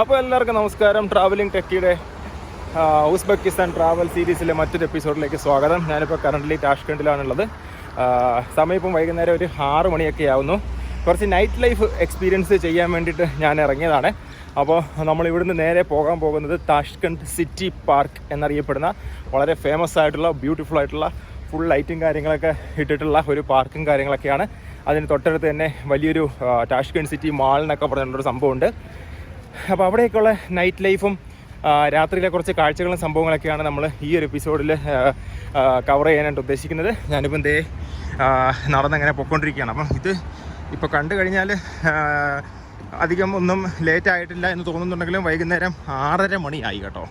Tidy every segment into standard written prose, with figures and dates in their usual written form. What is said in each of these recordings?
അപ്പോൾ എല്ലാവർക്കും നമസ്കാരം. ട്രാവലിംഗ് ടെക്കിയുടെ ഉസ്ബെക്കിസ്ഥാൻ ട്രാവൽ സീരീസിലെ മറ്റൊരു എപ്പിസോഡിലേക്ക് സ്വാഗതം. ഞാനിപ്പോൾ കറൻ്റ്ലി താഷ്കണ്ടിലാണുള്ളത്. സമയം ഇപ്പം വൈകുന്നേരം ഒരു 6 മണിയൊക്കെ ആവുന്നു. കുറച്ച് നൈറ്റ് ലൈഫ് എക്സ്പീരിയൻസ് ചെയ്യാൻ വേണ്ടിയിട്ട് ഞാൻ ഇറങ്ങിയതാണ്. അപ്പോൾ നമ്മൾ ഇവിടുന്ന് നേരെ പോകാൻ പോകുന്നത് താഷ്കണ്ട് സിറ്റി പാർക്ക് എന്നറിയപ്പെടുന്ന വളരെ ഫേമസ് ആയിട്ടുള്ള ബ്യൂട്ടിഫുൾ ആയിട്ടുള്ള ഫുൾ ലൈറ്റും കാര്യങ്ങളൊക്കെ ഇട്ടിട്ടുള്ള ഒരു പാർക്കും കാര്യങ്ങളൊക്കെയാണ്. അതിന് തൊട്ടടുത്ത് തന്നെ വലിയൊരു താഷ്കണ്ട് സിറ്റി മാൾ എന്നൊക്കെ പറഞ്ഞിട്ടുള്ളൊരു സംഭവമുണ്ട്. അപ്പോൾ അവിടെയൊക്കെയുള്ള നൈറ്റ് ലൈഫും രാത്രിയിലെ കുറച്ച് കാഴ്ചകളും സംഭവങ്ങളൊക്കെയാണ് നമ്മൾ ഈ ഒരു എപ്പിസോഡിൽ കവർ ചെയ്യാനായിട്ട് ഉദ്ദേശിക്കുന്നത്. ഞാനിപ്പം ദേ നടന്നങ്ങനെ പൊയ്ക്കൊണ്ടിരിക്കുകയാണ്. അപ്പം ഇത് ഇപ്പോൾ കണ്ടു കഴിഞ്ഞാൽ അധികം ഒന്നും ലേറ്റ് ആയിട്ടില്ല എന്ന് തോന്നുന്നുണ്ടെങ്കിലും വൈകുന്നേരം 6:30 മണിയായി കേട്ടോ.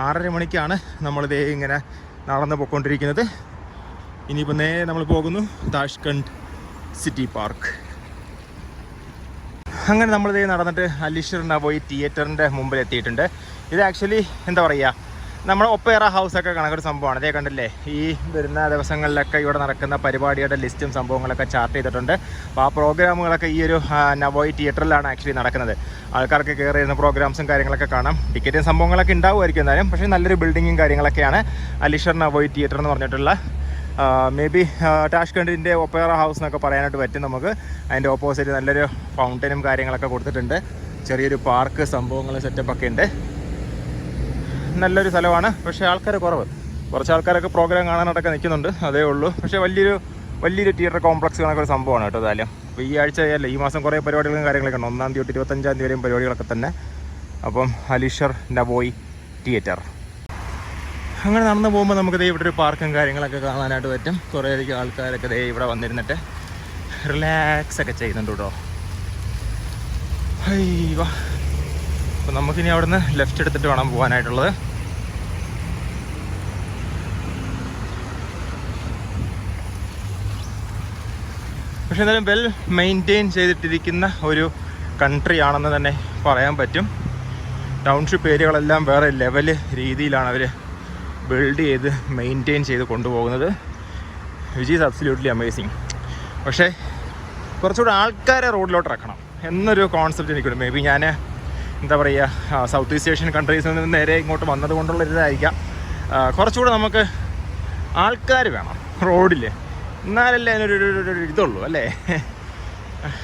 6:30 മണിക്കാണ് നമ്മളിതേ ഇങ്ങനെ നടന്ന് പൊയ്ക്കൊണ്ടിരിക്കുന്നത്. ഇനിയിപ്പോൾ നേരെ നമ്മൾ പോകുന്നു താഷ്കണ്ട് സിറ്റി പാർക്ക്. അങ്ങനെ നമ്മളിതേ നടന്നിട്ട് അലിഷർ നവോയി തിയേറ്ററിൻ്റെ മുമ്പിൽ എത്തിയിട്ടുണ്ട്. ഇത് ആക്ച്വലി എന്താ പറയുക, നമ്മുടെ ഒപ്പേറ ഹൗസൊക്കെ കണക്കൊരു സംഭവമാണ്. അതേ കണ്ടില്ലേ, ഈ വരുന്ന ദിവസങ്ങളിലൊക്കെ ഇവിടെ നടക്കുന്ന പരിപാടിയുടെ ലിസ്റ്റും സംഭവങ്ങളൊക്കെ ചാർട്ട് ചെയ്തിട്ടുണ്ട്. അപ്പോൾ ആ പ്രോഗ്രാമുകളൊക്കെ ഈ ഒരു നവോയി തിയേറ്ററിലാണ് ആക്ച്വലി നടക്കുന്നത്. ആൾക്കാർക്ക് കയറി വരുന്ന പ്രോഗ്രാംസും കാര്യങ്ങളൊക്കെ കാണാം. ടിക്കറ്റും സംഭവങ്ങളൊക്കെ ഉണ്ടാവുമായിരിക്കും എന്നാലും, പക്ഷേ നല്ലൊരു ബിൽഡിങ്ങും കാര്യങ്ങളൊക്കെയാണ് അലിഷർ നവോയി തിയേറ്റർ എന്ന് പറഞ്ഞിട്ടുള്ള. മേ ബി താഷ്കണ്ടിൻ്റെ ഒപ്പേറ ഹൗസ് എന്നൊക്കെ പറയാനായിട്ട് പറ്റും നമുക്ക്. അതിൻ്റെ ഓപ്പോസിറ്റ് നല്ലൊരു ഫൗണ്ടനും കാര്യങ്ങളൊക്കെ കൊടുത്തിട്ടുണ്ട്. ചെറിയൊരു പാർക്ക് സംഭവങ്ങൾ സെറ്റപ്പൊക്കെ ഉണ്ട്. നല്ലൊരു സ്ഥലമാണ്. പക്ഷേ ആൾക്കാർ കുറവ്. കുറച്ച് ആൾക്കാരൊക്കെ പ്രോഗ്രാം കാണാനായിട്ടൊക്കെ നിൽക്കുന്നുണ്ട്, അതേ ഉള്ളൂ. പക്ഷേ വലിയൊരു തിയേറ്റർ കോംപ്ലക്സ് കണക്കൊരു ഒരു സംഭവമാണ് കേട്ടോ എന്തായാലും. അപ്പോൾ ഈ ആഴ്ച അല്ല, ഈ മാസം കുറേ പരിപാടികളും കാര്യങ്ങളൊക്കെ ഉണ്ട്. 1-ാം തീയതി തൊട്ട് 25-ാം തീയതി വരെയും പരിപാടികളൊക്കെ തന്നെ. അപ്പം അലിഷർ നവോയി തിയേറ്റർ. അങ്ങനെ നടന്നു പോകുമ്പോൾ നമുക്ക് ഇവിടെ ഒരു പാർക്കും കാര്യങ്ങളൊക്കെ കാണാനായിട്ട് പറ്റും. കുറേയധികം ആൾക്കാരൊക്കെ ഇവിടെ വന്നിരുന്നിട്ട് റിലാക്സ് ഒക്കെ ചെയ്യുന്നുണ്ട് കേട്ടോ. ഹൈവാ. അപ്പോൾ നമുക്കിനി അവിടെ നിന്ന് ലെഫ്റ്റ് എടുത്തിട്ട് വേണം പോകാനായിട്ടുള്ളത്. പക്ഷെ എന്തായാലും വെൽ മെയിൻറ്റെയിൻ ചെയ്തിട്ടിരിക്കുന്ന ഒരു കൺട്രി ആണെന്ന് തന്നെ പറയാൻ പറ്റും. ടൗൺഷിപ്പ് ഏരിയകളെല്ലാം വേറെ ലെവൽ രീതിയിലാണ് അവർ ബിൽഡ് ചെയ്ത് മെയിൻറ്റെയിൻ ചെയ്ത് കൊണ്ടുപോകുന്നത്. Which is absolutely amazing. പക്ഷേ കുറച്ചുകൂടെ ആൾക്കാരെ റോഡിലോട്ട് ഇറക്കണം എന്നൊരു കോൺസെപ്റ്റ് എനിക്കുണ്ട്. മേ ബി ഞാൻ എന്താ പറയുക, സൗത്ത് ഈസ്റ്റ് ഏഷ്യൻ കൺട്രീസിൽ നിന്ന് നേരെ ഇങ്ങോട്ട് വന്നത് കൊണ്ടുള്ള ഇതായിരിക്കാം. കുറച്ചുകൂടെ നമുക്ക് ആൾക്കാർ വേണം റോഡിൽ, എന്നാലല്ലേ അതിനൊരു ഇതുള്ളൂ അല്ലേ.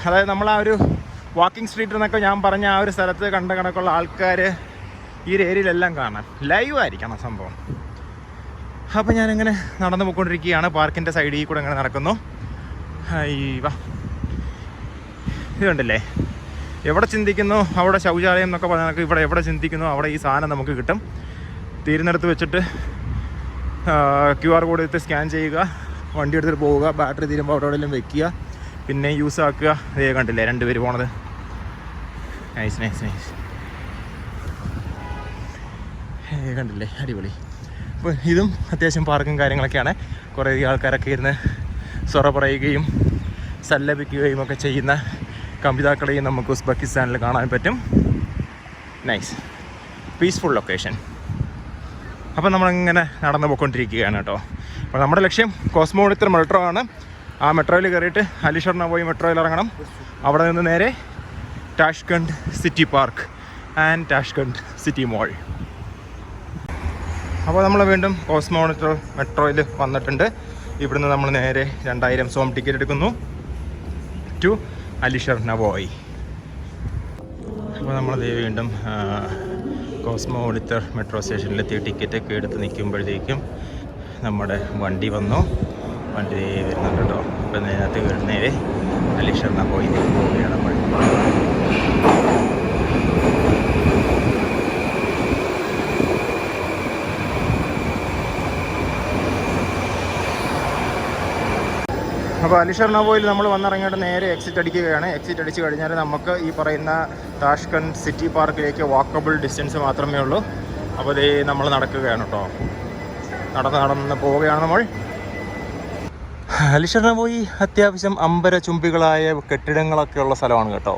അതായത് നമ്മൾ ആ ഒരു വാക്കിംഗ് സ്ട്രീറ്റ് എന്നൊക്കെ ഞാൻ പറഞ്ഞ ആ ഒരു സ്ഥലത്ത് കണ്ട കണക്കുള്ള ആൾക്കാർ ഈ ഒരു ഏരിയയിലെല്ലാം കാണാൻ ലൈവായിരിക്കണം സംഭവം. അപ്പോൾ ഞാനിങ്ങനെ നടന്നു പോയിക്കൊണ്ടിരിക്കുകയാണ്. പാർക്കിൻ്റെ സൈഡിൽ കൂടെ ഇങ്ങനെ നടക്കുന്നു. വാ, ഇത് കണ്ടില്ലേ, എവിടെ ചിന്തിക്കുന്നു അവിടെ ശൗചാലയം എന്നൊക്കെ പറഞ്ഞാൽ ഇവിടെ എവിടെ ചിന്തിക്കുന്നു അവിടെ ഈ സാധനം നമുക്ക് കിട്ടും. തീരുന്നിടത്ത് വെച്ചിട്ട് QR കോഡ് എടുത്ത് സ്കാൻ ചെയ്യുക, വണ്ടി എടുത്തിട്ട് പോവുക, ബാറ്ററി തീരുമ്പോൾ അവിടെ എവിടെയെങ്കിലും വെക്കുക, പിന്നെ യൂസ് ആക്കുക. ഇതേ കണ്ടില്ലേ 2 പേര് പോണത്. Nice nice nice. കണ്ടില്ലേ, അടിപൊളി. അപ്പോൾ ഇതും അത്യാവശ്യം പാർക്കും കാര്യങ്ങളൊക്കെയാണ്. കുറേ ആൾക്കാരൊക്കെ ഇരുന്ന് സൊറ പറയുകയും സല്ലപിക്കുകയും ഒക്കെ ചെയ്യുന്ന കവിതാക്കളെയും നമുക്ക് ഉസ്ബെക്കിസ്ഥാനിൽ കാണാൻ പറ്റും. Nice peaceful location. അപ്പോൾ നമ്മളിങ്ങനെ നടന്നു പോയിക്കൊണ്ടിരിക്കുകയാണ് കേട്ടോ. അപ്പോൾ നമ്മുടെ ലക്ഷ്യം കോസ്മോഡിറ്റർ മെട്രോ ആണ്. ആ മെട്രോയിൽ കയറിയിട്ട് അലിഷർ നവോയി മെട്രോയിൽ ഇറങ്ങണം. അവിടെ നിന്ന് നേരെ Tashkent city park and Tashkent city mall. അപ്പോൾ നമ്മൾ വീണ്ടും കോസ്മോഡിറ്റർ മെട്രോയിൽ വന്നിട്ടുണ്ട്. ഇവിടുന്ന് നമ്മൾ നേരെ 2000 സോം ടിക്കറ്റ് എടുക്കുന്നു ടു അലിഷർ നവോയി. അപ്പോൾ നമ്മൾ വീണ്ടും കോസ്മോഡിറ്റർ മെട്രോ സ്റ്റേഷനിലെത്തി ടിക്കറ്റൊക്കെ എടുത്ത് നിൽക്കുമ്പോഴത്തേക്കും നമ്മുടെ വണ്ടി വന്നു. വണ്ടി വരുന്നുണ്ട് കേട്ടോ. അപ്പോൾ അതിനകത്ത് നേരെ അലിഷർ നവോയി പോവുകയാണ് നമ്മൾ. അപ്പോൾ അലിഷർ നവോയിൽ നമ്മൾ വന്നിറങ്ങിയിട്ട് നേരെ എക്സിറ്റ് അടിക്കുകയാണ്. എക്സിറ്റ് അടിച്ച് കഴിഞ്ഞാൽ നമുക്ക് ഈ പറയുന്ന താഷ്കണ്ട് സിറ്റി പാർക്കിലേക്ക് വാക്കബിൾ ഡിസ്റ്റൻസ് മാത്രമേ ഉള്ളൂ. അപ്പോൾ ഇതേ നമ്മൾ നടക്കുകയാണ് കേട്ടോ. നടന്ന് പോവുകയാണ് നമ്മൾ. അലിഷർ നവോയി അത്യാവശ്യം അമ്പരചുംബികളായ കെട്ടിടങ്ങളൊക്കെ ഉള്ള സ്ഥലമാണ് കേട്ടോ.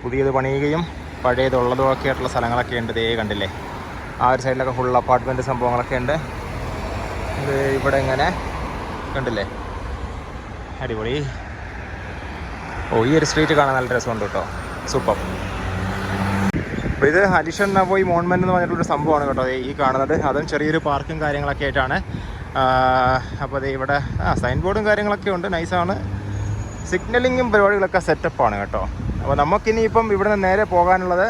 പുതിയത് പണിയുകയും പഴയതുള്ളതും ഒക്കെ ആയിട്ടുള്ള സ്ഥലങ്ങളൊക്കെ ഉണ്ട്. ഇതേ കണ്ടില്ലേ, ആ ഒരു സൈഡിലൊക്കെ ഫുൾ അപ്പാർട്ട്മെൻറ്റ് സംഭവങ്ങളൊക്കെ ഉണ്ട്. ഇത് ഇവിടെ ഇങ്ങനെ കണ്ടില്ലേ, അടിപൊളി. ഈ ഒരു സ്ട്രീറ്റ് കാണാൻ നല്ല രസമുണ്ട് കേട്ടോ. സൂപ്പർ. അപ്പോൾ ഇത് അലിഷൻ നവോയ് മോൺമെൻറ്റ് എന്ന് പറഞ്ഞിട്ടുള്ളൊരു സംഭവമാണ് കേട്ടോ ഈ കാണുന്നത്. അതും ചെറിയൊരു പാർക്കും കാര്യങ്ങളൊക്കെ ആയിട്ടാണ്. അപ്പോൾ അത് ഇവിടെ സൈൻ ബോർഡും കാര്യങ്ങളൊക്കെ ഉണ്ട്, നൈസാണ്. സിഗ്നലിങ്ങും പരിപാടികളൊക്കെ സെറ്റപ്പാണ് കേട്ടോ. അപ്പോൾ നമുക്കിനി ഇപ്പം ഇവിടെ നിന്ന് നേരെ പോകാനുള്ളത്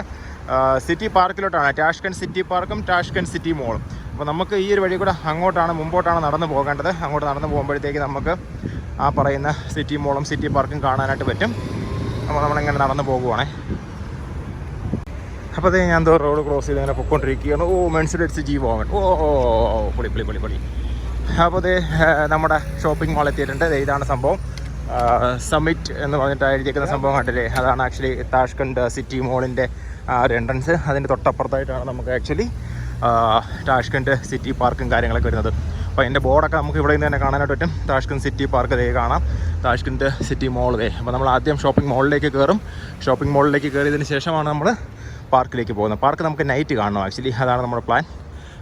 സിറ്റി പാർക്കിലോട്ടാണ്. ടാഷ്കൻഡ് സിറ്റി പാർക്കും ടാഷ്കൻഡ് സിറ്റി മോളും. അപ്പോൾ നമുക്ക് ഈ ഒരു വഴി കൂടെ മുമ്പോട്ടാണ് നടന്നു പോകേണ്ടത്. അങ്ങോട്ട് നടന്നു പോകുമ്പോഴത്തേക്ക് നമുക്ക് ആ പറയുന്ന സിറ്റി മോളും സിറ്റി പാർക്കും കാണാനായിട്ട് പറ്റും. അപ്പോൾ നമ്മളിങ്ങനെ നടന്നു പോകുവാണേ. അപ്പോൾ അതേ ഞാൻ എന്തോ റോഡ് ക്രോസ് ചെയ്ത് ഇങ്ങനെ പൊയ്ക്കൊണ്ടിരിക്കുകയാണ്. മെൻസിഡൻസ് ജി വാങ്ങൻ. പൊളി. അപ്പോൾ അതേ നമ്മുടെ ഷോപ്പിംഗ് മാൾ എത്തിയിട്ടുണ്ട്. ഇതാണ് സംഭവം. സമ്മിറ്റ് എന്ന് പറഞ്ഞിട്ട് എഴുതിയിരിക്കുന്ന സംഭവം കണ്ടില്ലേ, അതാണ് ആക്ച്വലി ടാഷ്കൻഡ് സിറ്റി മോളിൻ്റെ ഒരു എൻട്രൻസ്. അതിൻ്റെ തൊട്ടപ്പുറത്തായിട്ടാണ് നമുക്ക് ആക്ച്വലി ടാഷ്കൻഡ് സിറ്റി പാർക്കും കാര്യങ്ങളൊക്കെ വരുന്നത്. അപ്പോൾ അതിൻ്റെ ബോർഡൊക്കെ നമുക്ക് ഇവിടെ നിന്ന് തന്നെ കാണാനായിട്ട് പറ്റും. ടാഷ്കൻഡ് സിറ്റി പാർക്ക് ദേ കാണാം, ടാഷ്കൻഡ് സിറ്റി മോൾ ദേ. അപ്പോൾ നമ്മൾ ആദ്യം ഷോപ്പിംഗ് മോളിലേക്ക് കയറും. ഷോപ്പിംഗ് മോളിലേക്ക് കയറിയതിന് ശേഷമാണ് നമ്മൾ പാർക്കിലേക്ക് പോകുന്നത്. പാർക്ക് നമുക്ക് നൈറ്റ് കാണണം ആക്ച്വലി, അതാണ് നമ്മുടെ പ്ലാൻ.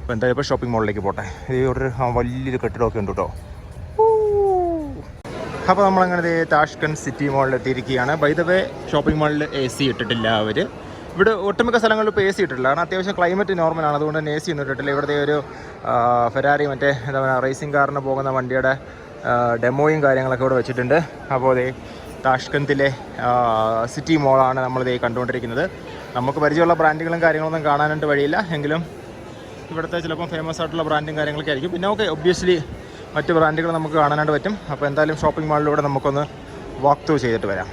അപ്പോൾ എന്തായാലും ഇപ്പോൾ ഷോപ്പിംഗ് മോളിലേക്ക് പോട്ടെ. ഇത് ഒരു വലിയൊരു കെട്ടിടമൊക്കെ ഉണ്ട് കേട്ടോ. അപ്പോൾ നമ്മളങ്ങനെ ടാഷ്കൻഡ് സിറ്റി മോളിൽ എത്തിയിരിക്കുകയാണ്. ബൈ ദ വേ ഷോപ്പിംഗ് മോളിൽ AC ഇട്ടിട്ടില്ല അവർ. ഇവിടെ ഒട്ടുമിക്ക സ്ഥലങ്ങളിൽ ഇപ്പോൾ AC ഇട്ടിട്ടില്ല, കാരണം അത്യാവശ്യം ക്ലൈമറ്റ് നോർമലാണ്, അതുകൊണ്ട് തന്നെ AC ഒന്നും ഇട്ടിട്ടില്ല. ഇവിടുത്തെ ഒരു ഫെരാരി മറ്റേ എന്താ പറയുക റേസിംഗ് കാറിന് പോകുന്ന വണ്ടിയുടെ ഡെമോയും കാര്യങ്ങളൊക്കെ ഇവിടെ വെച്ചിട്ടുണ്ട്. അപ്പോൾ അതേ ടാഷ്കൻഡിലെ സിറ്റി മോളാണ് നമ്മളിതേ കണ്ടുകൊണ്ടിരിക്കുന്നത്. നമുക്ക് പരിചയമുള്ള ബ്രാൻഡുകളും കാര്യങ്ങളൊന്നും കാണാനായിട്ട് വഴിയില്ല, എങ്കിലും ഇവിടുത്തെ ചിലപ്പം ഫേമസ് ആയിട്ടുള്ള ബ്രാൻഡും കാര്യങ്ങളൊക്കെ ആയിരിക്കും. പിന്നെ ഓക്കെ ഒബ്വിയസ്ലി മറ്റ് ബ്രാൻഡുകൾ നമുക്ക് കാണാനായിട്ട് പറ്റും. അപ്പോൾ എന്തായാലും ഷോപ്പിംഗ് മാളിലൂടെ നമുക്കൊന്ന് വാക്ക് ത്രൂ ചെയ്തിട്ട് വരാം.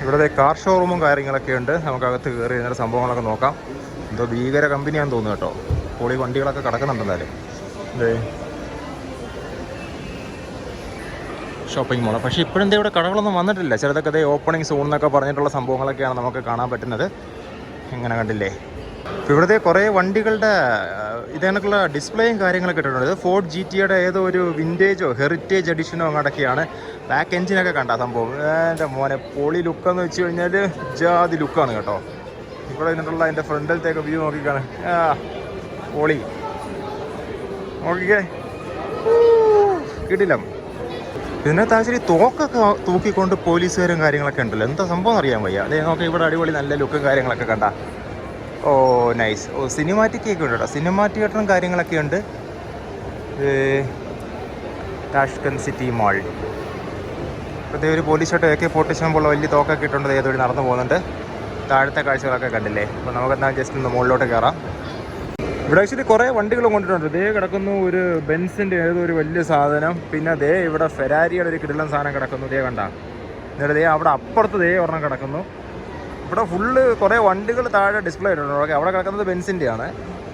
ഇവിടുത്തെ കാർ ഷോറൂമും കാര്യങ്ങളൊക്കെ ഉണ്ട്. നമുക്കകത്ത് കയറി ഇതിൻ്റെ സംഭവങ്ങളൊക്കെ നോക്കാം. എന്തോ ഭീകര കമ്പനിയാണെന്ന് തോന്നുന്നു കേട്ടോ. പൊളി വണ്ടികളൊക്കെ കിടക്കുന്നുണ്ട്. എന്തായാലും ഷോപ്പിംഗ് മോൾ. പക്ഷേ ഇപ്പോഴെന്താ ഇവിടെ കടകളൊന്നും വന്നിട്ടില്ല. ചിലതൊക്കെ അതേ ഓപ്പണിംഗ് സൂൺ എന്നൊക്കെ പറഞ്ഞിട്ടുള്ള സംഭവങ്ങളൊക്കെയാണ് നമുക്ക് കാണാൻ പറ്റുന്നത്. ഇങ്ങനെ കണ്ടില്ലേ. അപ്പോൾ ഇവിടുത്തെ കുറേ വണ്ടികളുടെ ഇതേക്കുള്ള ഡിസ്പ്ലേയും കാര്യങ്ങളൊക്കെ ഇട്ടിട്ടുണ്ട്. ഇത് ഫോർഡ് GTയുടെ ഏതോ ഒരു വിൻറ്റേജോ ഹെറിറ്റേജ് എഡിഷനോ അങ്ങോട്ടൊക്കെയാണ്. ബാക്ക് എഞ്ചിനൊക്കെ കണ്ട സംഭവം. എൻ്റെ മോനെ പൊളി ലുക്കെന്ന് വെച്ച് കഴിഞ്ഞാൽ ജാതി ലുക്കാണ് കേട്ടോ. ഇവിടെ നിന്നിട്ടുള്ള അതിൻ്റെ ഫ്രണ്ടിലത്തേക്ക് വ്യൂ നോക്കിക്കാണ്. പൊളി നോക്കിക്കേ, കിടിലം. ഇതിനകത്ത് ആക്ച്വലി തോക്കൊക്കെ തൂക്കിക്കൊണ്ട് പോലീസുകാരും കാര്യങ്ങളൊക്കെ ഉണ്ടല്ലോ. എന്താ സംഭവം അറിയാൻ വയ്യ. അതേ നോക്കാം, ഇവിടെ അടിപൊളി നല്ല ലുക്കും കാര്യങ്ങളൊക്കെ കണ്ട. നൈസ്. സിനിമാറ്റിക് ഒക്കെ ഉണ്ട് കേട്ടോ. സിനിമാറ്റിക് ആയിട്ടും കാര്യങ്ങളൊക്കെ ഉണ്ട്. ടാഷ്കൻഡ് സിറ്റി മാൾ. ഇപ്പോഴത്തെ ഒരു പോലീസ് ഷർട്ട് AK-47 പോലുള്ള വലിയ തോക്കൊക്കെ ഇട്ടുണ്ട്. ഏതൊരു നടന്നു പോകുന്നുണ്ട്. താഴത്തെ കാഴ്ചകളൊക്കെ കണ്ടില്ലേ. അപ്പോൾ നമുക്കെന്നാൽ ജസ്റ്റ് ഒന്ന് മുകളിലോട്ട് കയറാം. ഇവിടെ ആക്ച്വലി കുറേ വണ്ടികളും കൊണ്ടിട്ടുണ്ട്. ദേ കിടക്കുന്നു ഒരു ബെൻസിൻ്റെ ഏതോ ഒരു വലിയ സാധനം. പിന്നെ ദേ ഇവിടെ ഫെരാരിയുടെ ഒരു കിടിലൻ സാധനം കിടക്കുന്നു. ദേ കണ്ട. എന്നിട്ട് ദേ അവിടെ അപ്പുറത്ത് ദേ ഒരെണ്ണം കിടക്കുന്നു. ഇവിടെ ഫുള്ള് കുറേ വണ്ടികൾ താഴെ ഡിസ്പ്ലേ ഇട്ടിട്ടുണ്ട്. ഓക്കെ, അവിടെ കിടക്കുന്നത് ബെൻസിൻ്റെയാണ്.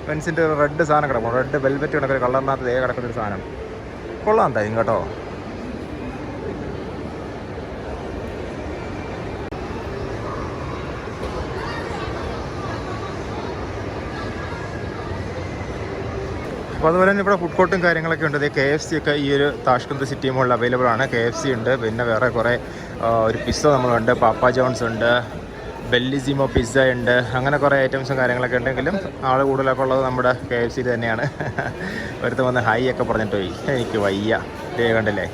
ബെൻസിൻ്റെ റെഡ് സാധനം കിടക്കും. റെഡ് വെൽവെറ്റ് കിടക്കുന്ന കളറിനകത്ത് ദേ കിടക്കുന്നൊരു സാധനം. കൊള്ളാം എന്തായാലും കേട്ടോ. അപ്പോൾ അതുപോലെ തന്നെ ഇവിടെ ഫുഡ് കോർട്ടും കാര്യങ്ങളൊക്കെ ഉണ്ട്. KFC ഒക്കെ ഈ ഒരു ടാഷ്കൻഡ് സിറ്റി മോളിൽ അവൈലബിൾ ആണ്. KFC ഉണ്ട്. പിന്നെ വേറെ കുറേ ഒരു പിസ്സ നമ്മളുണ്ട്. പാപ്പ ജോൺസ് ഉണ്ട്. ബെല്ലിസിമോ പിസ്സ ഉണ്ട്. അങ്ങനെ കുറേ ഐറ്റംസും കാര്യങ്ങളൊക്കെ ഉണ്ടെങ്കിലും ആൾ കൂടുതലൊക്കെ ഉള്ളത് നമ്മുടെ KFC തന്നെയാണ്. ഒരുത്ത് വന്ന് ഹൈ ഒക്കെ പറഞ്ഞിട്ട് പോയി. എനിക്ക് വയ്യ. ഡേ കണ്ടില്ലേ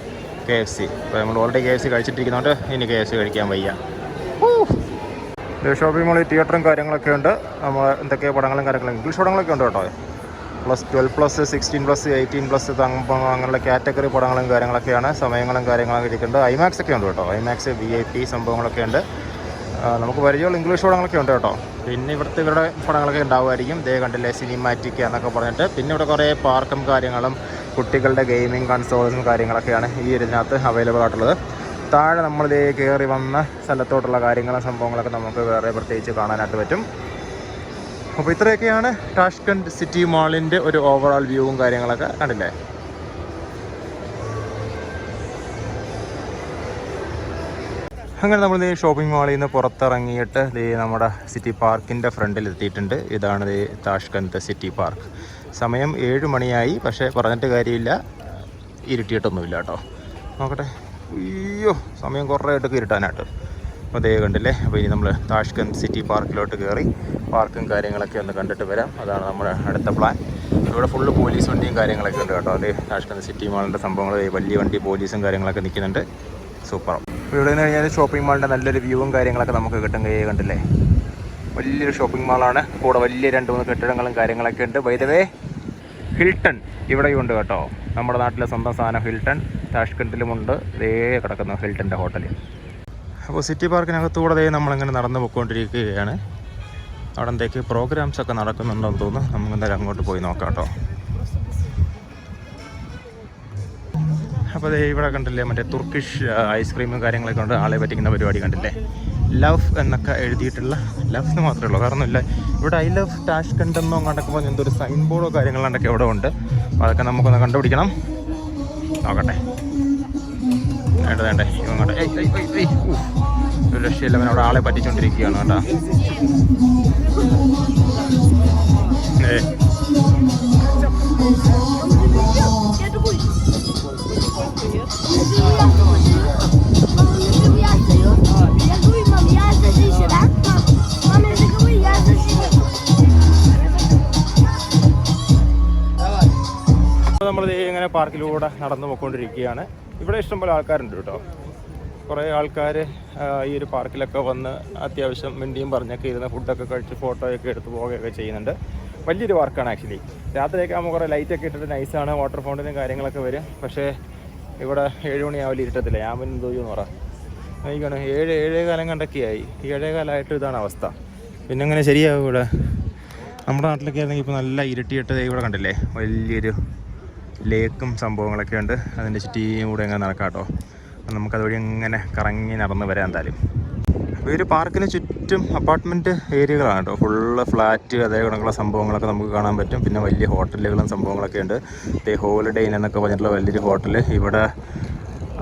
KFC. അപ്പോൾ നമ്മൾ ഓൾറെഡി KFC കഴിച്ചിട്ടിരിക്കുന്നതുകൊണ്ട് ഇനി KFC കഴിക്കാൻ വയ്യ. ഷോപ്പിംഗ് മോളിൽ തിയേറ്ററും കാര്യങ്ങളൊക്കെ ഉണ്ട്. നമ്മൾ എന്തൊക്കെ പടങ്ങളും കാര്യങ്ങളും ഇംഗ്ലീഷ് പടങ്ങളൊക്കെ ഉണ്ട് കേട്ടോ. +12+, 16+, 18+, അങ്ങനെയുള്ള കാറ്റഗറി പടങ്ങളും കാര്യങ്ങളൊക്കെയാണ്. സമയങ്ങളും കാര്യങ്ങളൊക്കെ ഇരിക്കുന്നുണ്ട്. IMAX ഒക്കെ ഉണ്ട് കേട്ടോ. IMAX VIP സംഭവങ്ങളൊക്കെ ഉണ്ട്. നമുക്ക് പരിചയമുള്ള ഇംഗ്ലീഷ് പടങ്ങളൊക്കെ ഉണ്ട് കേട്ടോ. പിന്നെ ഇവരുടെ പടങ്ങളൊക്കെ ഉണ്ടാവുമായിരിക്കും. ദേ കണ്ടില്ലേ സിനിമാറ്റിക് എന്നൊക്കെ പറഞ്ഞിട്ട്. പിന്നെ ഇവിടെ കുറേ പാർക്കും കാര്യങ്ങളും കുട്ടികളുടെ ഗെയിമിംഗ് കൺസോൾസും കാര്യങ്ങളൊക്കെയാണ് ഈ ഇതിനകത്ത് അവൈലബിൾ ആയിട്ടുള്ളത്. താഴെ നമ്മളിതേ കയറി വന്ന സ്ഥലത്തോട്ടുള്ള കാര്യങ്ങളും സംഭവങ്ങളൊക്കെ നമുക്ക് വേറെ പ്രത്യേകിച്ച് കാണാനായിട്ട് പറ്റും. അപ്പോൾ ഇത്രയൊക്കെയാണ് ടാഷ്കൻഡ് സിറ്റി മാളിൻ്റെ ഒരു ഓവറോൾ വ്യൂവും കാര്യങ്ങളൊക്കെ കണ്ടില്ലേ. അങ്ങനെ നമ്മൾ ഈ ഷോപ്പിംഗ് മാളിൽ നിന്ന് പുറത്തിറങ്ങിയിട്ട് നമ്മുടെ സിറ്റി പാർക്കിൻ്റെ ഫ്രണ്ടിൽ എത്തിയിട്ടുണ്ട്. ഇതാണ് ടാഷ്കൻഡ് സിറ്റി പാർക്ക്. സമയം 7 മണിയായി. പക്ഷേ പറഞ്ഞിട്ട് കാര്യമില്ല, ഇരുട്ടിയിട്ടൊന്നുമില്ല കേട്ടോ. നോക്കട്ടെ. അയ്യോ, സമയം കുറേ ആയിട്ടൊക്കെ ഇരുട്ടാനായിട്ട്. അപ്പോൾ അതേ കണ്ടില്ലേ. അപ്പോൾ ഇനി നമ്മൾ ടാഷ്കൻഡ് സിറ്റി പാർക്കിലോട്ട് കയറി പാർക്കും കാര്യങ്ങളൊക്കെ ഒന്ന് കണ്ടിട്ട് വരാം. അതാണ് നമ്മുടെ അടുത്ത പ്ലാൻ. ഇവിടെ ഫുള്ള് പോലീസ് വണ്ടിയും കാര്യങ്ങളൊക്കെ ഉണ്ട് കേട്ടോ. അത് ടാഷ്കൻഡ് സിറ്റി മാളിൻ്റെ സംഭവങ്ങൾ വലിയ വണ്ടി പോലീസും കാര്യങ്ങളൊക്കെ നിൽക്കുന്നുണ്ട്. സൂപ്പർ. അപ്പോൾ ഇവിടെ നിന്ന് കഴിഞ്ഞാൽ ഷോപ്പിംഗ് മാളിൻ്റെ നല്ലൊരു വ്യൂവും കാര്യങ്ങളൊക്കെ നമുക്ക് കിട്ടും. കണ്ടില്ലേ. വലിയൊരു ഷോപ്പിംഗ് മാളാണ്. കൂടെ വലിയ 2-3 കെട്ടിടങ്ങളും കാര്യങ്ങളൊക്കെ ഉണ്ട്. ബൈ ദ വേ ഹിൽട്ടൺ ഇവിടെയും ഉണ്ട് കേട്ടോ. നമ്മുടെ നാട്ടിലെ സ്വന്തം സാധനം ഹിൽട്ടൺ താഷ്കണ്ടിലുമുണ്ട്. ഇതേ കിടക്കുന്നു ഹിൽട്ടൻ്റെ ഹോട്ടൽ. അപ്പോൾ സിറ്റി പാർക്കിനകത്തൂടെ നമ്മളിങ്ങനെ നടന്നു പോയിക്കൊണ്ടിരിക്കുകയാണ്. അവിടെ എന്തൊക്കെ പ്രോഗ്രാംസ് ഒക്കെ നടക്കുന്നുണ്ടെന്ന് തോന്നുന്നു. നമുക്ക് എന്തായാലും അങ്ങോട്ട് പോയി നോക്കാം കേട്ടോ. അപ്പോൾ ഇവിടെ കണ്ടില്ലേ മറ്റേ തുർക്കിഷ് ഐസ്ക്രീമും കാര്യങ്ങളൊക്കെ ഉണ്ട്. ആളെ പറ്റിക്കുന്ന പരിപാടി കണ്ടില്ലേ. ലവ് എന്നൊക്കെ എഴുതിയിട്ടുള്ള ലവ് എന്ന് മാത്രമേ ഉള്ളൂ, കാരണം ഇല്ല ഇവിടെ ഐ ലവ് താഷ്കണ്ട് എന്നോ കണ്ടൊക്കെ പറഞ്ഞ് എന്തൊരു സൈൻ ബോർഡോ കാര്യങ്ങളൊക്കെ ഇവിടെ ഉണ്ട്. അപ്പോൾ അതൊക്കെ നമുക്കൊന്ന് കണ്ടുപിടിക്കണം. നോക്കട്ടെ വേണ്ടേ ഇവങ്ങോട്ടെ. ഒരു രക്ഷയില്ല, അവൻ അവിടെ ആളെ പറ്റിച്ചുകൊണ്ടിരിക്കുകയാണ് കേട്ടോ. നമ്മൾ ഇങ്ങനെ പാർക്കിലൂടെ നടന്നു പോയിക്കൊണ്ടിരിക്കുകയാണ്. ഇവിടെ ഇഷ്ടംപോലെ ആൾക്കാരുണ്ട് കേട്ടോ. കുറേ ആൾക്കാർ ഈ ഒരു പാർക്കിലൊക്കെ വന്ന് അത്യാവശ്യം മിണ്ടിയും പറഞ്ഞൊക്കെ ഇരുന്ന് ഫുഡൊക്കെ കഴിച്ച് ഫോട്ടോയൊക്കെ എടുത്ത് പോവുകയൊക്കെ ചെയ്യുന്നുണ്ട്. വലിയൊരു പാർക്കാണ് ആക്ച്വലി. രാത്രിയൊക്കെ ആകുമ്പോൾ കുറേ ലൈറ്റൊക്കെ ഇട്ടിട്ട് നൈസാണ്. വാട്ടർ ഫൗണ്ടനും കാര്യങ്ങളൊക്കെ വരും. പക്ഷേ ഇവിടെ 7 മണിയാവില്ല, ഇരുട്ടത്തില്ല. ഞാൻ പിന്നെ എന്തോ എന്ന് പറയാം നോക്കണം. 7-7:15 കണ്ടൊക്കെയായി. 7:15 ഇതാണ് അവസ്ഥ. പിന്നെ അങ്ങനെ ശരിയാവും ഇവിടെ. നമ്മുടെ നാട്ടിലൊക്കെ ആയിരുന്നെങ്കിൽ ഇപ്പോൾ നല്ല ഇരുട്ടിയിട്ട് ഇവിടെ കണ്ടില്ലേ വലിയൊരു ലേക്കും സംഭവങ്ങളൊക്കെ ഉണ്ട്. അതിൻ്റെ ചുറ്റിയും കൂടെ എങ്ങനെ നടക്കാം കേട്ടോ. നമുക്കതുവഴി എങ്ങനെ കറങ്ങി നടന്ന് വരാൻ എന്തായാലും. അപ്പോൾ ഈ ഒരു പാർക്കിന് ചുറ്റും അപ്പാർട്ട്മെൻറ്റ് ഏരിയകളാണ് കേട്ടോ. ഫുള്ള് ഫ്ലാറ്റ് അതേ കണക്കുള്ള സംഭവങ്ങളൊക്കെ നമുക്ക് കാണാൻ പറ്റും. പിന്നെ വലിയ ഹോട്ടലുകളും സംഭവങ്ങളൊക്കെ ഉണ്ട്. ഹോളിഡേ ഇൻ എന്നൊക്കെ പറഞ്ഞിട്ടുള്ള വലിയൊരു ഹോട്ടൽ. ഇവിടെ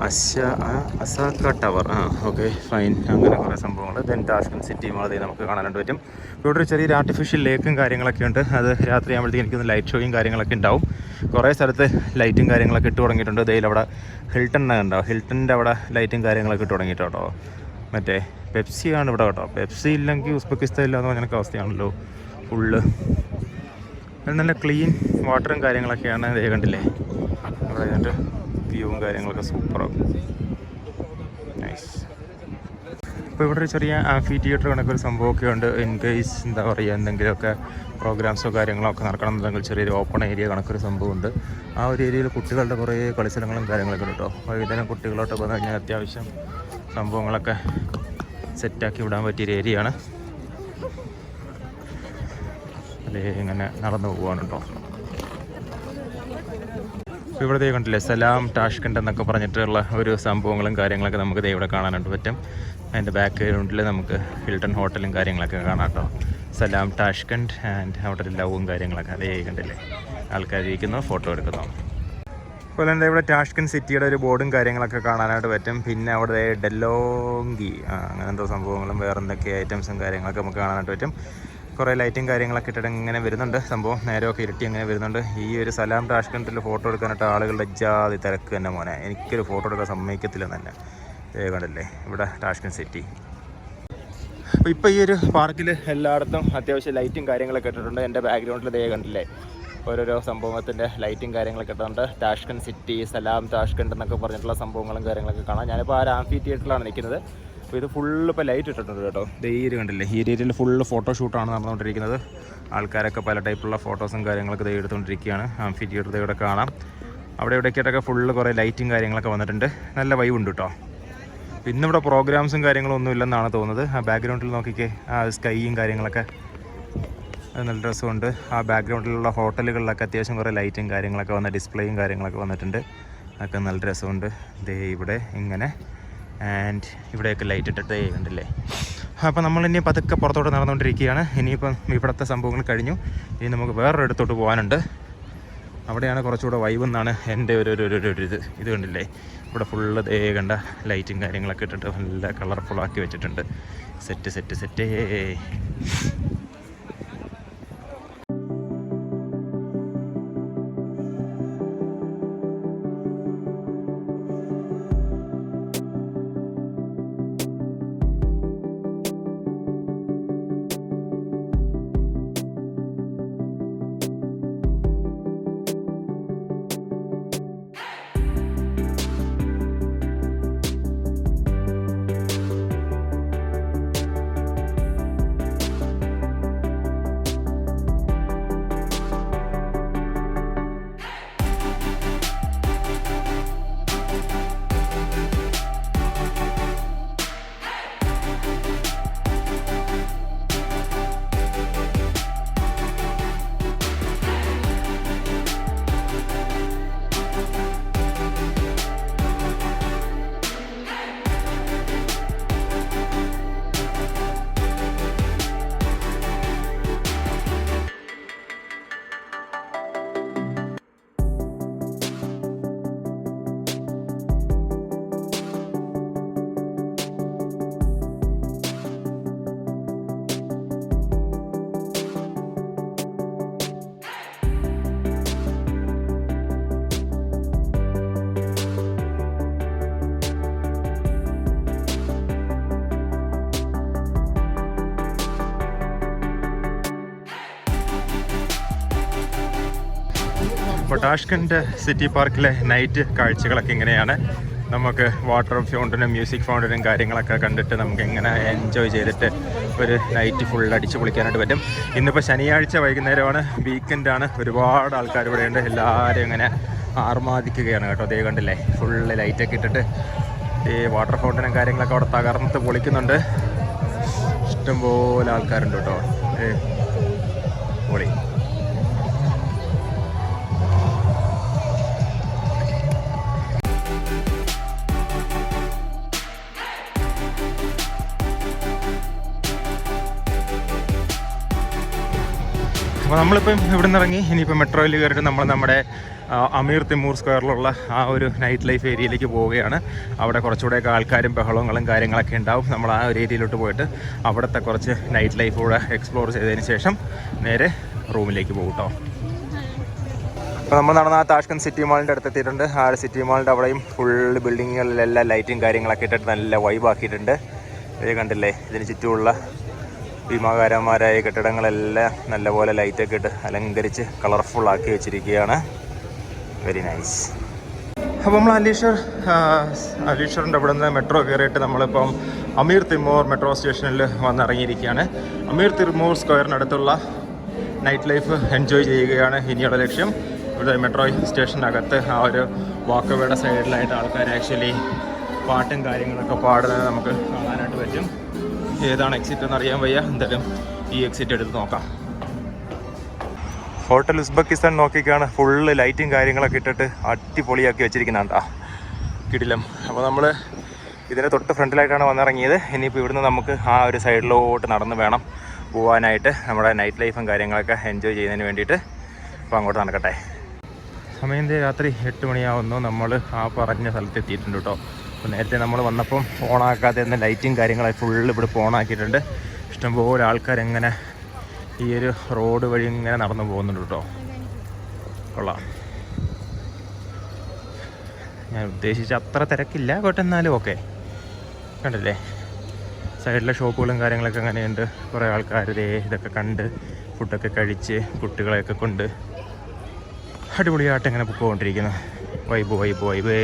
അസാക്ക ടവർ ഓക്കെ ഫൈൻ, അങ്ങനെ കുറേ സംഭവങ്ങൾ. ദെൻ താഷ്കന്റ് സിറ്റി മാൾ നമുക്ക് കാണാനായിട്ട് പറ്റും. ഇവിടെ ഒരു ചെറിയൊരു ആർട്ടിഫിഷ്യൽ ലേക്കും കാര്യങ്ങളൊക്കെ ഉണ്ട്. അത് രാത്രി ആകുമ്പോഴത്തേക്ക് എനിക്കൊന്ന് ലൈറ്റ് ഷോയും കാര്യങ്ങളൊക്കെ ഉണ്ടാവും. കുറേ സ്ഥലത്ത് ലൈറ്റും കാര്യങ്ങളൊക്കെ ഇട്ട് തുടങ്ങിയിട്ടുണ്ട്. ദൈൽ അവിടെ ഹിൽട്ടൺ ഉണ്ടാവും. ഹിൽട്ടൻ്റെ അവിടെ ലൈറ്റും കാര്യങ്ങളൊക്കെ ഇട്ട് തുടങ്ങിയിട്ടോ. മറ്റേ പെപ്സിയാണ് ഇവിടെ കേട്ടോ. പെപ്സി ഇല്ലെങ്കിൽ ഉസ്ബെക്കിസ്ഥാൻ ഇല്ലാന്ന് പറഞ്ഞ അവസ്ഥയാണല്ലോ ഫുള്ള്. നല്ല ക്ലീൻ വാട്ടറും കാര്യങ്ങളൊക്കെയാണ്. ഇതേ കണ്ടില്ലേ അവിടെ കഴിഞ്ഞിട്ട് വ്യൂവും കാര്യങ്ങളൊക്കെ സൂപ്പറാണ്, നൈസ്. ഇപ്പോൾ ഇവിടെ ഒരു ചെറിയ ആംഫി തിയേറ്റർ കണക്കൊരു സംഭവമൊക്കെ ഉണ്ട്. ഇൻ കേസ് എന്താ പറയുക എന്തെങ്കിലുമൊക്കെ പ്രോഗ്രാംസോ കാര്യങ്ങളോ ഒക്കെ നടക്കണം എന്നുണ്ടെങ്കിൽ ചെറിയൊരു ഓപ്പൺ ഏരിയ കണക്കൊരു സംഭവമുണ്ട്. ആ ഒരു ഏരിയയിൽ കുട്ടികളുടെ കുറേ കളിസ്ഥലങ്ങളും കാര്യങ്ങളൊക്കെ ഉണ്ട് കേട്ടോ. വൈകുന്നേരം കുട്ടികളോട്ട് വന്നു കഴിഞ്ഞാൽ അത്യാവശ്യം സംഭവങ്ങളൊക്കെ സെറ്റാക്കി വിടാൻ പറ്റിയൊരു ഏരിയയാണ്. അതേ ഇങ്ങനെ നടന്നു പോവുകയാണ് കേട്ടോ. ഇവിടെ കണ്ടില്ലേ സലാം താഷ്കണ്ട് എന്നൊക്കെ പറഞ്ഞിട്ടുള്ള ഒരു സംഭവങ്ങളും കാര്യങ്ങളൊക്കെ നമുക്ക് ഇവിടെ കാണാനായിട്ട് പറ്റും. അതിൻ്റെ ബാക്ക്ഗ്രൗണ്ടിൽ നമുക്ക് ഹിൽട്ടൺ ഹോട്ടലും കാര്യങ്ങളൊക്കെ കാണാം കേട്ടോ. സലാം താഷ്കണ്ട് ആൻഡ് അവിടെ ഒരു ലവും കാര്യങ്ങളൊക്കെ അതേ കണ്ടില്ലേ ആൾക്കാർ ഇരിക്കുന്നു, ഫോട്ടോ എടുക്കുന്നു. അതുപോലെ തന്നെ ഇവിടെ താഷ്കന്റ് സിറ്റിയുടെ ഒരു ബോർഡും കാര്യങ്ങളൊക്കെ കാണാനായിട്ട് പറ്റും. പിന്നെ അവിടെ ഡെല്ലോങ്കി അങ്ങനെ എന്തോ സംഭവങ്ങളും വേറെ എന്തൊക്കെ ഐറ്റംസും കാര്യങ്ങളൊക്കെ നമുക്ക് കാണാനായിട്ട് പറ്റും. കുറേ ലൈറ്റും കാര്യങ്ങളൊക്കെ ഇട്ടിട്ട് ഇങ്ങനെ വരുന്നുണ്ട്. സംഭവം നേരമൊക്കെ ഇരുട്ടി അങ്ങനെ വരുന്നുണ്ട്. ഈ ഒരു സലാം താഷ്കണ്ടിൽ ഫോട്ടോ എടുക്കാനായിട്ട് ആളുകളുടെ ജാതി തിരക്ക് തന്നെ മോനെ. എനിക്കൊരു ഫോട്ടോ എടുക്കാൻ സമ്മതിക്കത്തില്ലെന്ന് തന്നെ. കണ്ടില്ലേ ഇവിടെ താഷ്കന്റ് സിറ്റി. അപ്പോൾ ഇപ്പോൾ ഈ ഒരു പാർക്കിൽ എല്ലായിടത്തും അത്യാവശ്യം ലൈറ്റും കാര്യങ്ങളൊക്കെ ഇട്ടിട്ടുണ്ട്. എൻ്റെ ബാക്ക്ഗ്രൗണ്ടിൽ കണ്ടില്ലേ ഓരോരോ സംഭവത്തിൻ്റെ ലൈറ്റും കാര്യങ്ങളൊക്കെ ഇട്ടിട്ടുണ്ട്. താഷ്കന്റ് സിറ്റി, സലാം താഷ്കണ്ട് എന്നൊക്കെ പറഞ്ഞിട്ടുള്ള സംഭവങ്ങളും കാര്യങ്ങളൊക്കെ കാണാം. ഞാനിപ്പോൾ ആ ആംഫി തിയേറ്ററിലാണ് നിൽക്കുന്നത്. അപ്പോൾ ഇത് ഫുള്ള് ഇപ്പോൾ ലൈറ്റ് ഇട്ടിട്ടുണ്ട് കേട്ടോ. ഈ ഏരിയ കണ്ടില്ലേ, ഈ ഏരിയയിൽ ഫുള്ള് ഫോട്ടോഷൂട്ടാണ് നടന്നുകൊണ്ടിരിക്കുന്നത്. ആൾക്കാരൊക്കെ പല ടൈപ്പുള്ള ഫോട്ടോസും കാര്യങ്ങളൊക്കെ എടുത്തുകൊണ്ടിരിക്കുകയാണ്. ആംഫി തിയേറ്റർ ഇവിടെ കാണാം. അവിടെ ഇവിടേക്കായിട്ടൊക്കെ ഫുള്ള് കുറേ ലൈറ്റും കാര്യങ്ങളൊക്കെ വന്നിട്ടുണ്ട്. നല്ല വൈബ് ഉണ്ട് കേട്ടോ. ഇന്നിവിടെ പ്രോഗ്രാംസും കാര്യങ്ങളും ഒന്നും ഇല്ലെന്നാണ് തോന്നുന്നത്. ആ ബാക്ക്ഗ്രൗണ്ടിൽ നോക്കിക്കേ, ആ സ്കൈയും കാര്യങ്ങളൊക്കെ അത് നല്ല രസമുണ്ട്. ആ ബാക്ക്ഗ്രൗണ്ടിലുള്ള ഹോട്ടലുകളിലൊക്കെ അത്യാവശ്യം കുറേ ലൈറ്റും കാര്യങ്ങളൊക്കെ വന്ന ഡിസ്പ്ലേയും കാര്യങ്ങളൊക്കെ വന്നിട്ടുണ്ട്. അതൊക്കെ നല്ല രസമുണ്ട്. ദേ ഇവിടെ ഇങ്ങനെ ആൻഡ് ഇവിടെയൊക്കെ ലൈറ്റ് ഇട്ടിട്ട് കണ്ടില്ലേ. അപ്പോൾ നമ്മളിനി പതുക്കെ പുറത്തോട്ട് നടന്നുകൊണ്ടിരിക്കുകയാണ്. ഇനിയിപ്പം ഇവിടുത്തെ സംഭവങ്ങൾ കഴിഞ്ഞു. ഇനി നമുക്ക് വേറൊരിടത്തോട്ട് പോകാനുണ്ട്. അവിടെയാണ് കുറച്ചുകൂടെ വൈബ് എന്നാണ് എൻ്റെ ഒരു ഇത് കണ്ടില്ലേ. ഇവിടെ ഫുള്ള് കണ്ട ലൈറ്റും കാര്യങ്ങളൊക്കെ ഇട്ടിട്ട് നല്ല കളർഫുള്ളാക്കി വെച്ചിട്ടുണ്ട്. സെറ്റ് അപ്പോൾ ടാഷ്കൻഡ് സിറ്റി പാർക്കിലെ നൈറ്റ് കാഴ്ചകളൊക്കെ ഇങ്ങനെയാണ്. നമുക്ക് വാട്ടർ ഫൗണ്ടനും മ്യൂസിക് ഫൗണ്ടനും കാര്യങ്ങളൊക്കെ കണ്ടിട്ട് നമുക്ക് എങ്ങനെ എൻജോയ് ചെയ്തിട്ട് ഒരു നൈറ്റ് ഫുൾ അടിച്ച് പൊളിക്കാനായിട്ട് പറ്റും. ഇന്നിപ്പോൾ ശനിയാഴ്ച വൈകുന്നേരമാണ്, വീക്കെൻഡാണ്. ഒരുപാട് ആൾക്കാർ ഇവിടെയുണ്ട്. എല്ലാവരും ഇങ്ങനെ ആർമാദിക്കുകയാണ് കേട്ടോ. അതേ കണ്ടില്ലേ, ഫുള്ള് ലൈറ്റൊക്കെ ഇട്ടിട്ട് ഈ വാട്ടർ ഫൗണ്ടനും കാര്യങ്ങളൊക്കെ അവിടെ തകർത്ത് പൊളിക്കുന്നുണ്ട്. ഇഷ്ടംപോലെ ആൾക്കാരുണ്ട് കേട്ടോ. പൊളി. അപ്പോൾ നമ്മളിപ്പം ഇവിടെ നിന്ന് ഇറങ്ങി ഇനിയിപ്പോൾ മെട്രോയിൽ കയറിയിട്ട് നമ്മൾ നമ്മുടെ അമീർ തിമൂർ സ്ക്വയറിലുള്ള ആ ഒരു നൈറ്റ് ലൈഫ് ഏരിയയിലേക്ക് പോവുകയാണ്. അവിടെ കുറച്ചുകൂടെയൊക്കെ ആൾക്കാരും ബഹളങ്ങളും കാര്യങ്ങളൊക്കെ ഉണ്ടാവും. നമ്മൾ ആ ഒരു ഏരിയയിലോട്ട് പോയിട്ട് അവിടുത്തെ കുറച്ച് നൈറ്റ് ലൈഫ് കൂടെ എക്സ്പ്ലോർ ചെയ്തതിന് ശേഷം നേരെ റൂമിലേക്ക് പോകും കേട്ടോ. അപ്പോൾ നമ്മൾ നടന്ന ആ താഷ്കൻഡ് സിറ്റി മാളിൻ്റെ അടുത്തെത്തിയിട്ടുണ്ട്. ആ സിറ്റി മാളിൻ്റെ അവിടെയും ഫുള്ള് ബിൽഡിങ്ങുകളിലെല്ലാം ലൈറ്റും കാര്യങ്ങളൊക്കെ ഇട്ടിട്ട് നല്ല വൈബാക്കിയിട്ടുണ്ട്. ഇത് കണ്ടില്ലേ, ഇതിന് ചുറ്റുമുള്ള ഭീമാകാരന്മാരായ കെട്ടിടങ്ങളെല്ലാം നല്ലപോലെ ലൈറ്റൊക്കെ ഇട്ട് അലങ്കരിച്ച് കളർഫുള്ളാക്കി വെച്ചിരിക്കുകയാണ്. Very nice. അപ്പോൾ നമ്മൾ അലീഷറിൻ്റെ അവിടെ നിന്ന് മെട്രോ കയറിയിട്ട് നമ്മളിപ്പം അമീർ തിമൂർ മെട്രോ സ്റ്റേഷനിൽ വന്നിറങ്ങിയിരിക്കുകയാണ്. അമീർ തിമൂർ സ്ക്വയറിനടുത്തുള്ള നൈറ്റ് ലൈഫ് എൻജോയ് ചെയ്യുകയാണ് ഇനിയുള്ള ലക്ഷ്യം. ഇവിടെ മെട്രോ സ്റ്റേഷനകത്ത് ആ ഒരു വാക്കവേയുടെ സൈഡിലായിട്ട് ആൾക്കാർ ആക്ച്വലി പാട്ടും കാര്യങ്ങളൊക്കെ പാടുന്നത് നമുക്ക് കാണാനായിട്ട് പറ്റും. ഏതാണ് എക്സിറ്റ് എന്ന് അറിയാൻ വയ്യ. എന്തായാലും ഈ എക്സിറ്റ് എടുത്ത് നോക്കാം. ഹോട്ടൽ ഉസ്ബെക്കിസ്ഥാൻ നോക്കിക്കാണ് ഫുള്ള് ലൈറ്റും കാര്യങ്ങളൊക്കെ ഇട്ടിട്ട് അടിപൊളിയാക്കി വെച്ചിരിക്കുന്നുണ്ടാ, കിടിലം. അപ്പോൾ നമ്മൾ ഇതിന് തൊട്ട് ഫ്രണ്ടിലായിട്ടാണ് വന്നിറങ്ങിയത്. ഇനിയിപ്പോൾ ഇവിടുന്ന് നമുക്ക് ആ ഒരു സൈഡിലോട്ട് നടന്ന് വേണം പോകാനായിട്ട്, നമ്മുടെ നൈറ്റ് ലൈഫും കാര്യങ്ങളൊക്കെ എൻജോയ് ചെയ്യുന്നതിന് വേണ്ടിയിട്ട്. അപ്പോൾ അങ്ങോട്ട് നടക്കട്ടെ. സമയം രാത്രി 8 മണിയാവുന്നു. നമ്മൾ ആ പറഞ്ഞ സ്ഥലത്തെത്തിയിട്ടുണ്ട് കേട്ടോ. അപ്പോൾ നേരത്തെ നമ്മൾ വന്നപ്പം ഓണാക്കാതെ തന്നെ ലൈറ്റും കാര്യങ്ങളൊക്കെ ഫുള്ള് ഇവിടെ ഓണാക്കിയിട്ടുണ്ട്. ഇഷ്ടംപോലെ ആൾക്കാരെങ്ങനെ ഈ ഒരു റോഡ് വഴി ഇങ്ങനെ നടന്നു പോകുന്നുണ്ട് കേട്ടോ. കൊള്ളാം. ഞാൻ ഉദ്ദേശിച്ച അത്ര തിരക്കില്ല, ബട്ട് എന്നാലും ഓക്കെ. കണ്ടില്ലേ, സൈഡിലെ ഷോപ്പുകളും കാര്യങ്ങളൊക്കെ അങ്ങനെയുണ്ട്. കുറേ ആൾക്കാർ ഇതൊക്കെ കണ്ട് ഫുഡൊക്കെ കഴിച്ച് കുട്ടികളെയൊക്കെ കൊണ്ട് അടിപൊളിയായിട്ട് ഇങ്ങനെ പൊയ്ക്കൊണ്ടിരിക്കുന്നു. Vibe vibe വൈബേ.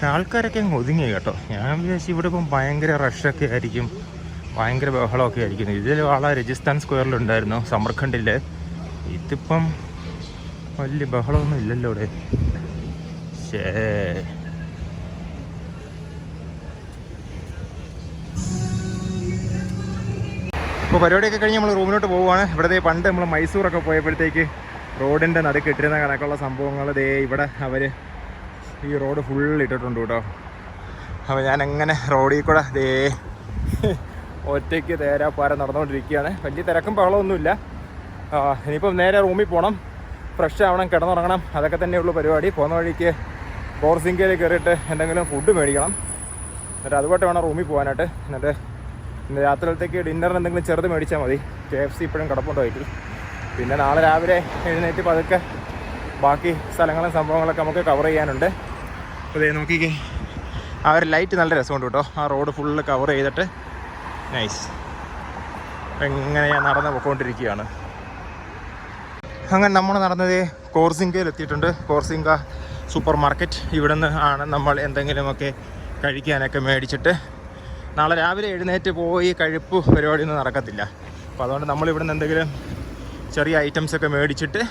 പക്ഷെ ആൾക്കാരൊക്കെ അങ്ങ് ഒതുങ്ങി കേട്ടോ. ഞാൻ വിചാരിച്ചു ഇവിടെ ഇപ്പം ഭയങ്കര റഷൊക്കെ ആയിരിക്കും, ഭയങ്കര ബഹളമൊക്കെ ആയിരിക്കും. ഇതിൽ ആളെ രജിസ്ഥാൻ സ്ക്വയറിലുണ്ടായിരുന്നു, സമർഖണ്ഡിൽ. ഇതിപ്പം വലിയ ബഹളമൊന്നും ഇല്ലല്ലോ ഇവിടെ. ശേ, ഇപ്പോൾ പരിപാടിയൊക്കെ കഴിഞ്ഞ് നമ്മൾ റൂമിലോട്ട് പോവുകയാണ്. ഇവിടുത്തെ പണ്ട് നമ്മൾ മൈസൂറൊക്കെ പോയപ്പോഴത്തേക്ക് റോഡിൻ്റെ നടുക്ക് ഇട്ടിരുന്ന കണക്കുള്ള സംഭവങ്ങൾ ഇവിടെ അവർ ഈ റോഡ് ഫുൾ ഇട്ടിട്ടുണ്ട് കേട്ടോ. അപ്പോൾ ഞാനങ്ങനെ റോഡിൽ കൂടെ ഒറ്റയ്ക്ക് തേരാപ്പാര നടന്നുകൊണ്ടിരിക്കുകയാണ്. വലിയ തിരക്കും ബഹളമൊന്നുമില്ല. ഇനിയിപ്പം നേരെ റൂമിൽ പോകണം, ഫ്രഷ് ആവണം, കിടന്നുറങ്ങണം. അതൊക്കെ തന്നെയുള്ളൂ പരിപാടി. പോകുന്ന വഴിക്ക് കോർസിങ്കയിൽ കയറിയിട്ട് എന്തെങ്കിലും ഫുഡ് മേടിക്കണം. എന്നിട്ട് അതുപോലെ വേണം റൂമിൽ പോകാനായിട്ട്. എന്നിട്ട് ഇന്ന് രാത്രിയിലത്തേക്ക് ഡിന്നറിന് എന്തെങ്കിലും ചെറുത് മേടിച്ചാൽ മതി. KFC ഇപ്പോഴും കിടപ്പുണ്ടായിട്ട്. പിന്നെ നാളെ രാവിലെ എഴുന്നേറ്റ് പതുക്കെ ബാക്കി സ്ഥലങ്ങളും സംഭവങ്ങളൊക്കെ നമുക്ക് കവർ ചെയ്യാനുണ്ട്. അപ്പോൾ നോക്കിക്കേ, ആ ഒരു ലൈറ്റ് നല്ല രസമുണ്ട് കേട്ടോ. ആ റോഡ് ഫുള്ള് കവർ ചെയ്തിട്ട് നൈസ്. എങ്ങനെ ഞാൻ നടന്ന് പോയിക്കൊണ്ടിരിക്കുകയാണ്. അങ്ങനെ നമ്മൾ നടന്നത് കോർസിങ്കയിൽ എത്തിയിട്ടുണ്ട്. കോർസിങ്ക സൂപ്പർ മാർക്കറ്റ്. ഇവിടെ നിന്ന് ആണ് നമ്മൾ എന്തെങ്കിലുമൊക്കെ കഴിക്കാനൊക്കെ മേടിച്ചിട്ട്, നാളെ രാവിലെ എഴുന്നേറ്റ് പോയി കഴിപ്പ് പരിപാടിയൊന്നും നടക്കത്തില്ല. അപ്പോൾ അതുകൊണ്ട് നമ്മളിവിടെ നിന്ന് എന്തെങ്കിലും ചെറിയ ഐറ്റംസൊക്കെ മേടിച്ചിട്ട്,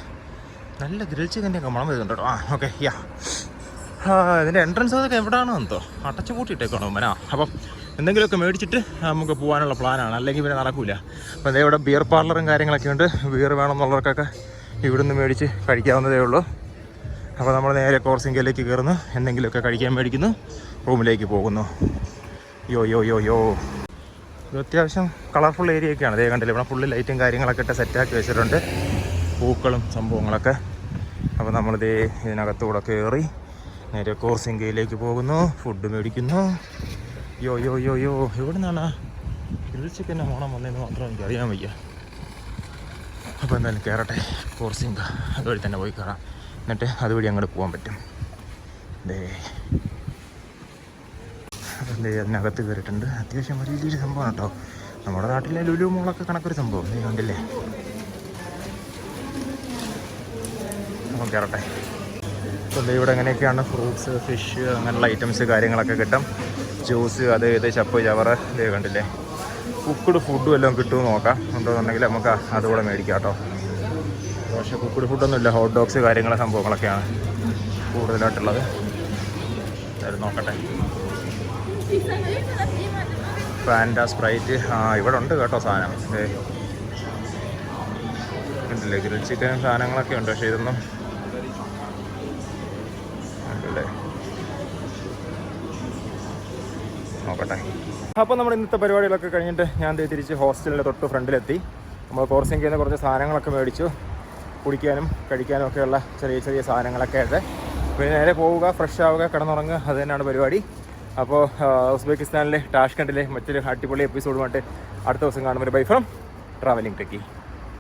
നല്ല ഗ്രിൽ ചിക്കൻ്റെ ഒക്കെ മണം വരുന്നുണ്ട് കേട്ടോ. ഓക്കെ, യാ. ഇതിൻ്റെ എൻട്രൻസ് അതൊക്കെ എവിടെയാണോ എന്തോ അടച്ചു കൂട്ടിയിട്ടേക്കാണോ മനാ. അപ്പം എന്തെങ്കിലുമൊക്കെ മേടിച്ചിട്ട് നമുക്ക് പോകാനുള്ള പ്ലാനാണ്, അല്ലെങ്കിൽ പിന്നെ നടക്കില്ല. അപ്പോൾ അതേ ഇവിടെ ബിയർ പാർലറും കാര്യങ്ങളൊക്കെ ഉണ്ട്. ബിയർ വേണമെന്നുള്ളവർക്കൊക്കെ ഇവിടുന്ന് മേടിച്ച് കഴിക്കാവുന്നതേ ഉള്ളൂ. അപ്പോൾ നമ്മൾ നേരെ കോർസിങ്കയിലേക്ക് കയറുന്നു, എന്തെങ്കിലുമൊക്കെ കഴിക്കാൻ മേടിക്കുന്നു, റൂമിലേക്ക് പോകുന്നു. യോ യോ യോ യോ. ഒരു അത്യാവശ്യം കളർഫുൾ ഏരിയ ഒക്കെയാണ്. അതേ കണ്ടില്ല, ഇവിടെ ഫുള്ള് ലൈറ്റും കാര്യങ്ങളൊക്കെ ഇട്ട് സെറ്റാക്കി വെച്ചിട്ടുണ്ട്, പൂക്കളും സംഭവങ്ങളൊക്കെ. അപ്പോൾ നമ്മളിതേ ഇതിനകത്തൂടെ കയറി നേരെ കോർസിംഗയിലേക്ക് പോകുന്നു, ഫുഡ് മേടിക്കുന്നു. യോ യോ യോ യോ എവിടെ നിന്നാണ് ഗ്രിൽ ചിക്കൻ്റെ ഓണം വന്നതെന്ന് മാത്രം എനിക്ക് അറിയാൻ വയ്യ. അപ്പോൾ എന്തായാലും കയറട്ടെ, കോർസിംഗ അതുവഴി തന്നെ പോയി കയറാം, എന്നിട്ട് അതുവഴി അങ്ങോട്ട് പോകാൻ പറ്റും. അപ്പം അതിനകത്ത് കയറിയിട്ടുണ്ട്. അത്യാവശ്യം വലിയൊരു സംഭവമാണ് കേട്ടോ, നമ്മുടെ നാട്ടിലെ ലുലു മോളൊക്കെ കണക്കൊരു സംഭവം നീ കണ്ടില്ലേ. അപ്പം കയറട്ടെ. അപ്പം ഇവിടെ എങ്ങനെയൊക്കെയാണ് ഫ്രൂട്ട്സ്, ഫിഷ്, അങ്ങനെയുള്ള ഐറ്റംസ് കാര്യങ്ങളൊക്കെ കിട്ടും. ജ്യൂസ്, അത് ഇത് ചപ്പ് ചവറ് ഇത് കണ്ടില്ലേ. കുക്ക്ഡ് ഫുഡും എല്ലാം കിട്ടുമെന്ന് നോക്കാം, ഉണ്ടോയെന്നുണ്ടെങ്കിൽ നമുക്ക് അതുകൂടെ മേടിക്കാം കേട്ടോ. പക്ഷേ കുക്ക്ഡ് ഫുഡൊന്നുമില്ല, ഹോട്ട് ഡോഗ്സ് കാര്യങ്ങൾ സംഭവങ്ങളൊക്കെയാണ് കൂടുതലായിട്ടുള്ളത്. എന്തായാലും നോക്കട്ടെ. ഫാൻറ്റ, സ്പ്രൈറ്റ്, ഇവിടെ ഉണ്ട് കേട്ടോ സാധനം. ഉണ്ടല്ലേ ഗ്രിൽ ചിക്കൻ സാധനങ്ങളൊക്കെ ഉണ്ട്, പക്ഷേ ഇതൊന്നും ഉണ്ടല്ലേ. നോക്കട്ടെ. അപ്പോൾ നമ്മുടെ ഇന്നത്തെ പരിപാടികളൊക്കെ കഴിഞ്ഞിട്ട് ഞാൻ തിരിച്ച് ഹോസ്റ്റലിൻ്റെ തൊട്ട് ഫ്രണ്ടിലെത്തി. നമ്മൾ കോർസിംഗിൽ നിന്ന് കുറച്ച് സാധനങ്ങളൊക്കെ മേടിച്ചു, കുടിക്കാനും കഴിക്കാനും ഒക്കെയുള്ള ചെറിയ ചെറിയ സാധനങ്ങളൊക്കെ ആയിട്ട്. പിന്നെ നേരെ പോവുക, ഫ്രഷ് ആവുക, കിടന്നുറങ്ങുക, അത് തന്നെയാണ് പരിപാടി. അപ്പോൾ ഉസ്ബെക്കിസ്ഥാനിലെ ടാഷ്കണ്ടിലെ മറ്റൊരു അടിപൊളി എപ്പിസോഡുമായിട്ട് അടുത്ത ദിവസം കാണുമ്പോൾ ബൈ ഫ്രം ട്രാവലിംഗ് ടെക്കി.